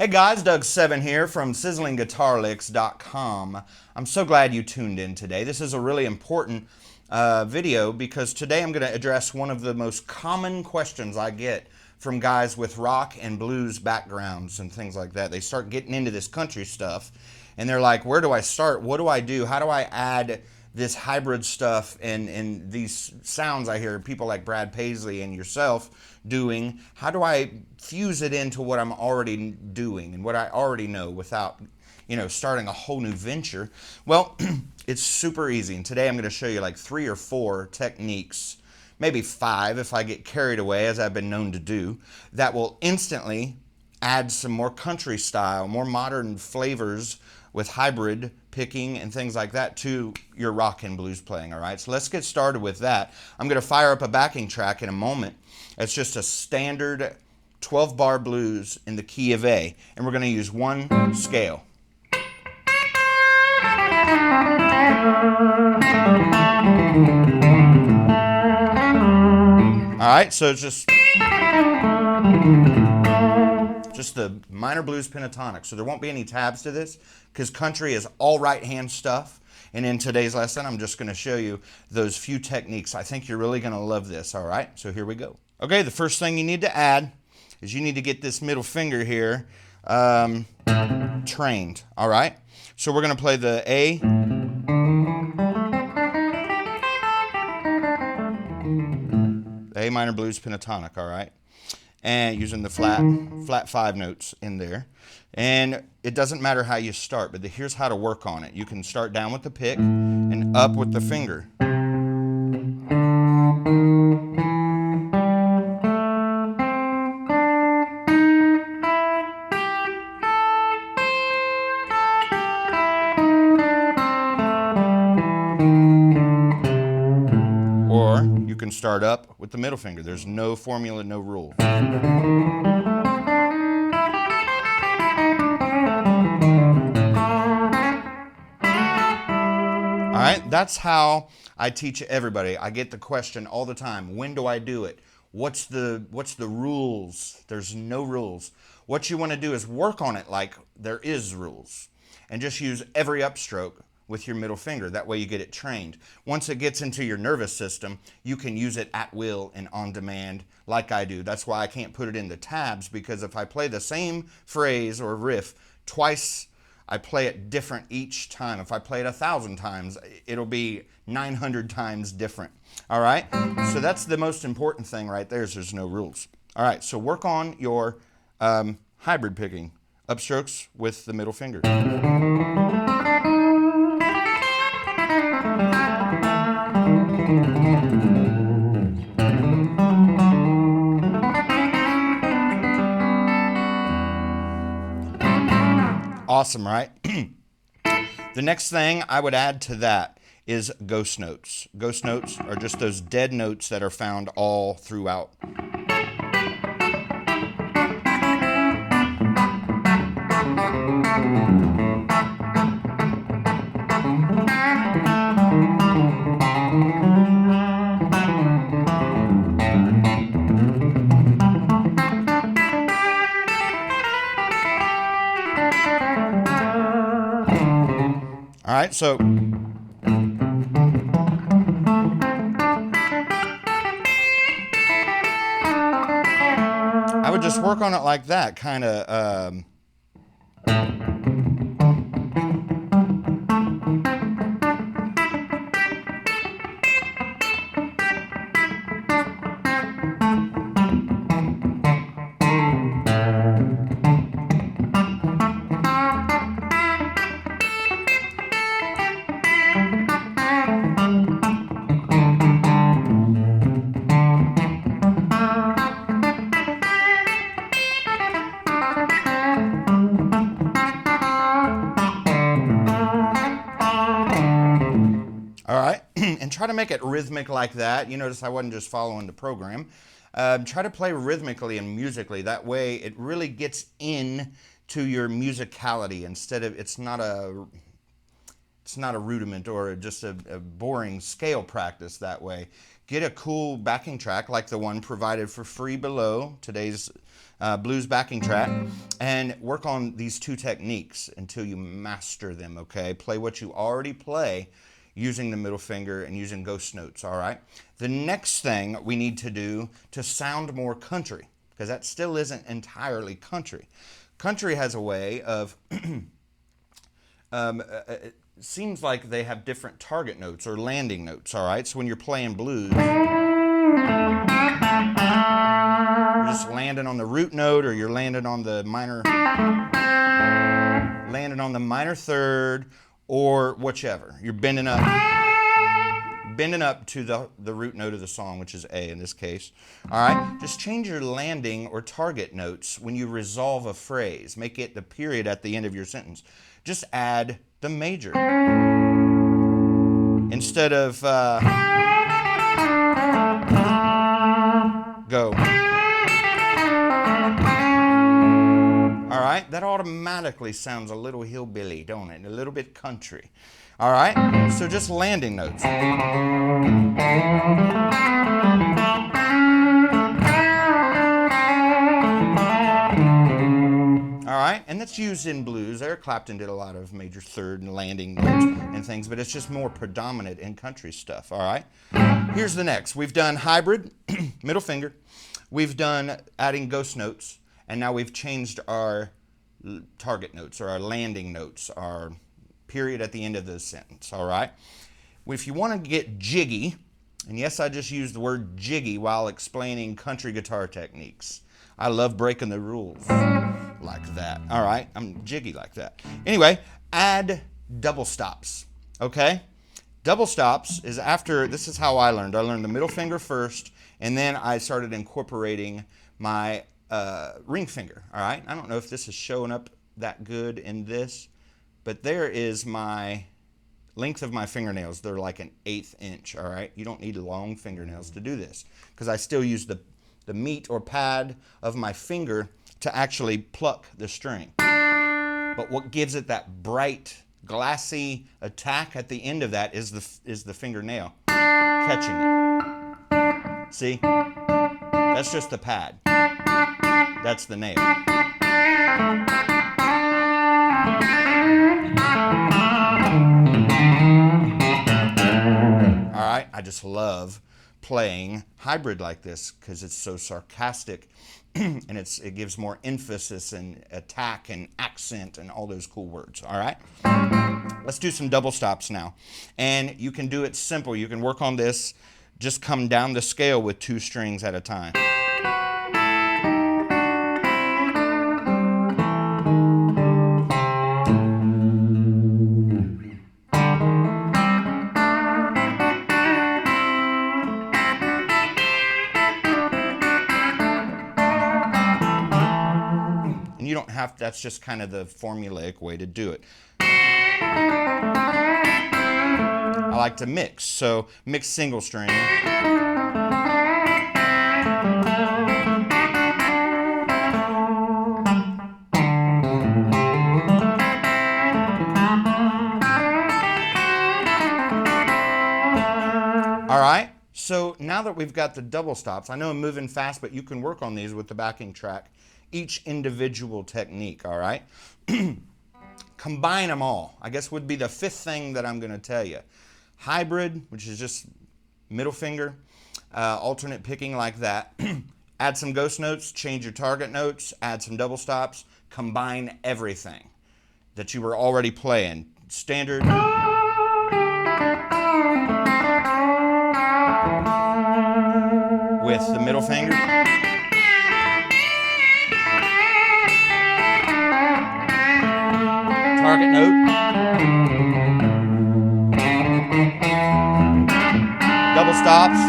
Hey guys, Doug7 here from SizzlingGuitarLicks.com. I'm so glad you tuned in today. This is a really important video because today I'm going to address one of the most common questions I get from guys with rock and blues backgrounds and things like that. They start getting into this country stuff and they're like, where do I start? What do I do? How do I add this hybrid stuff and these sounds I hear people like Brad Paisley and yourself doing? How do I fuse it into what I'm already doing and what I already know without, starting a whole new venture? Well, it's super easy. And today I'm going to show you like 3 or 4 techniques, maybe 5 if I get carried away, as I've been known to do, that will instantly add some more country style, more modern flavors with hybrid picking and things like that to your rock and blues playing. All right, so let's get started with that. I'm going to fire up a backing track in a moment. It's just a standard 12-bar blues in the key of A, and we're going to use one scale. All right, so it's just the minor blues pentatonic. So there won't be any tabs to this because country is all right hand stuff. And in today's lesson, I'm just going to show you those few techniques. I think you're really going to love this. All right, so here we go. Okay, the first thing you need to add is you need to get this middle finger here trained. All right, so we're going to play the A, A minor blues pentatonic. All right, and using the flat 5 notes in there. And it doesn't matter how you start, but here's how to work on it. You can start down with the pick and up with the finger. Or you can start up with the middle finger. There's no formula, no rule. All right, that's how I teach everybody. I get the question all the time, when do I do it? What's the rules? There's no rules. What you want to do is work on it like there is rules and just use every upstroke with your middle finger. That way you get it trained. Once it gets into your nervous system, you can use it at will and on demand like I do. That's why I can't put it in the tabs, because if I play the same phrase or riff twice, I play it different each time. If I play it 1,000 times, it'll be 900 times different. All right, so that's the most important thing right there, is there's no rules. All right, so work on your hybrid picking, upstrokes with the middle finger. Awesome, right? The next thing I would add to that is ghost notes. Ghost notes are just those dead notes that are found all throughout. All right, so I would just work on it like that, kind of. All right, and try to make it rhythmic like that. You notice I wasn't just following the program. Try to play rhythmically and musically. That way it really gets in to your musicality instead of, it's not a rudiment or just a boring scale practice that way. Get a cool backing track like the one provided for free below today's blues backing track, and work on these two techniques until you master them, okay? Play what you already play using the middle finger and using ghost notes, all right? The next thing we need to do to sound more country, because that still isn't entirely country. Country has a way of, it seems like they have different target notes or landing notes, all right? So when you're playing blues, you're just landing on the root note, or you're landing on the minor third, or whichever. You're bending up to the root note of the song, which is A in this case. All right, just change your landing or target notes when you resolve a phrase. Make it the period at the end of your sentence. Just add the major. Instead of go. All right, that automatically sounds a little hillbilly, don't it? A little bit country. All right, so just landing notes. All right, and that's used in blues. Eric Clapton did a lot of major third and landing notes and things, but it's just more predominant in country stuff, all right? Here's the next. We've done hybrid, middle finger. We've done adding ghost notes, and now we've changed our target notes or our landing notes, our period at the end of the sentence, all right? If you want to get jiggy, and yes, I just used the word jiggy while explaining country guitar techniques. I love breaking the rules like that, all right? I'm jiggy like that. Anyway, add double stops, okay? Double stops is after, this is how I learned. I learned the middle finger first, and then I started incorporating my ring finger, all right? I don't know if this is showing up that good in this, but there is my length of my fingernails. They're like an 1/8 inch, all right? You don't need long fingernails to do this, because I still use the meat or pad of my finger to actually pluck the string. But what gives it that bright, glassy attack at the end of that is the fingernail catching it. See? That's just the pad. That's the nail. All right, I just love playing hybrid like this because it's so sarcastic and it gives more emphasis and attack and accent and all those cool words, all right? Let's do some double stops now. And you can do it simple. You can work on this, just come down the scale with 2 strings at a time. You don't have, that's just kind of the formulaic way to do it. I like to mix, so mix single string. All right, so now that we've got the double stops, I know I'm moving fast, but you can work on these with the backing track. Each individual technique, all right? Combine them all, I guess would be the 5th thing that I'm going to tell you. Hybrid, which is just middle finger, alternate picking like that. Add some ghost notes, change your target notes, add some double stops, combine everything that you were already playing. Standard. With the middle finger. Target note, double stops,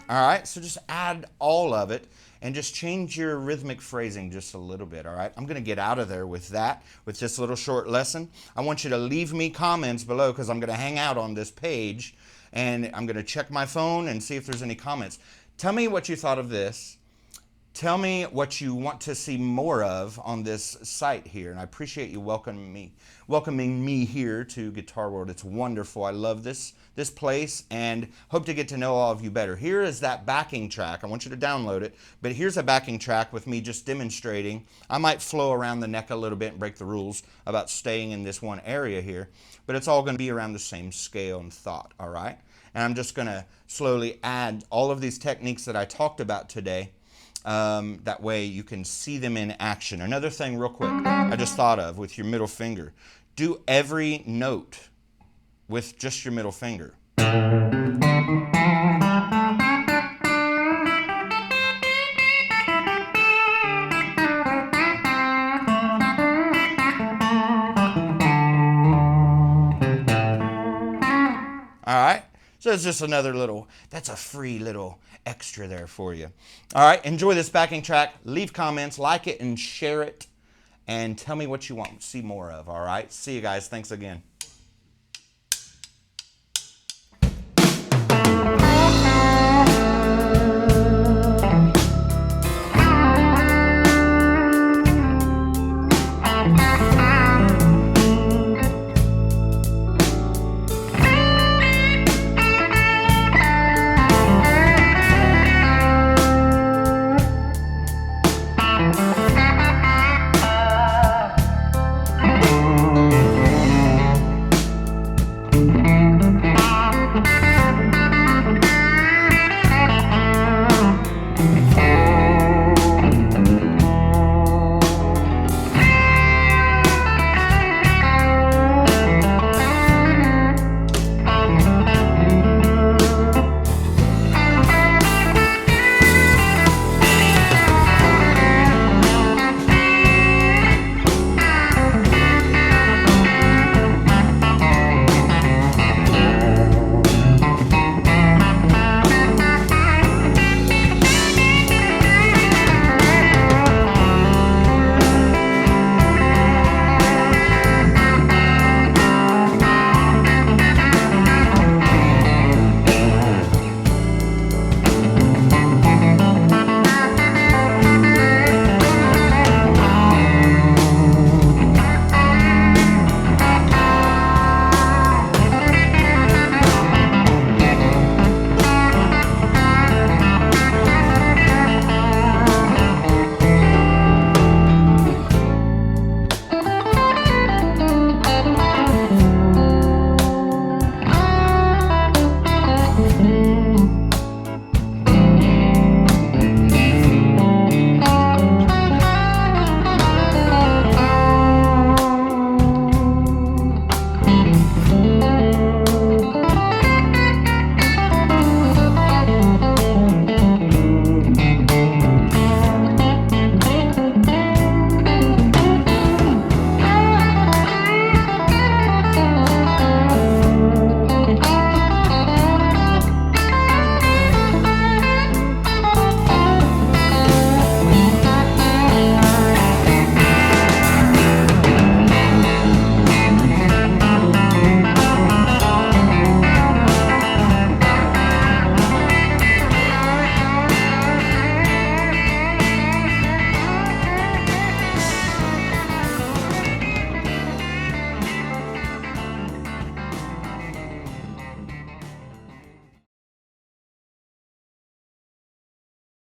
all right, so just add all of it. And just change your rhythmic phrasing just a little bit, all right? I'm going to get out of there with that, with this little short lesson. I want you to leave me comments below because I'm going to hang out on this page and I'm going to check my phone and see if there's any comments. Tell me what you thought of this. Tell me what you want to see more of on this site here. And I appreciate you welcoming me here to Guitar World. It's wonderful. I love this place and hope to get to know all of you better. Here is that backing track. I want you to download it. But here's a backing track with me just demonstrating. I might flow around the neck a little bit and break the rules about staying in this one area here. But it's all going to be around the same scale and thought, all right? And I'm just going to slowly add all of these techniques that I talked about today. That way you can see them in action. Another thing real quick I just thought of with your middle finger. Do every note with just your middle finger. All right? So it's just another little, that's a free little extra there for you. All right, enjoy this backing track. Leave comments, like it, and share it. And tell me what you want to see more of, all right? See you guys. Thanks again.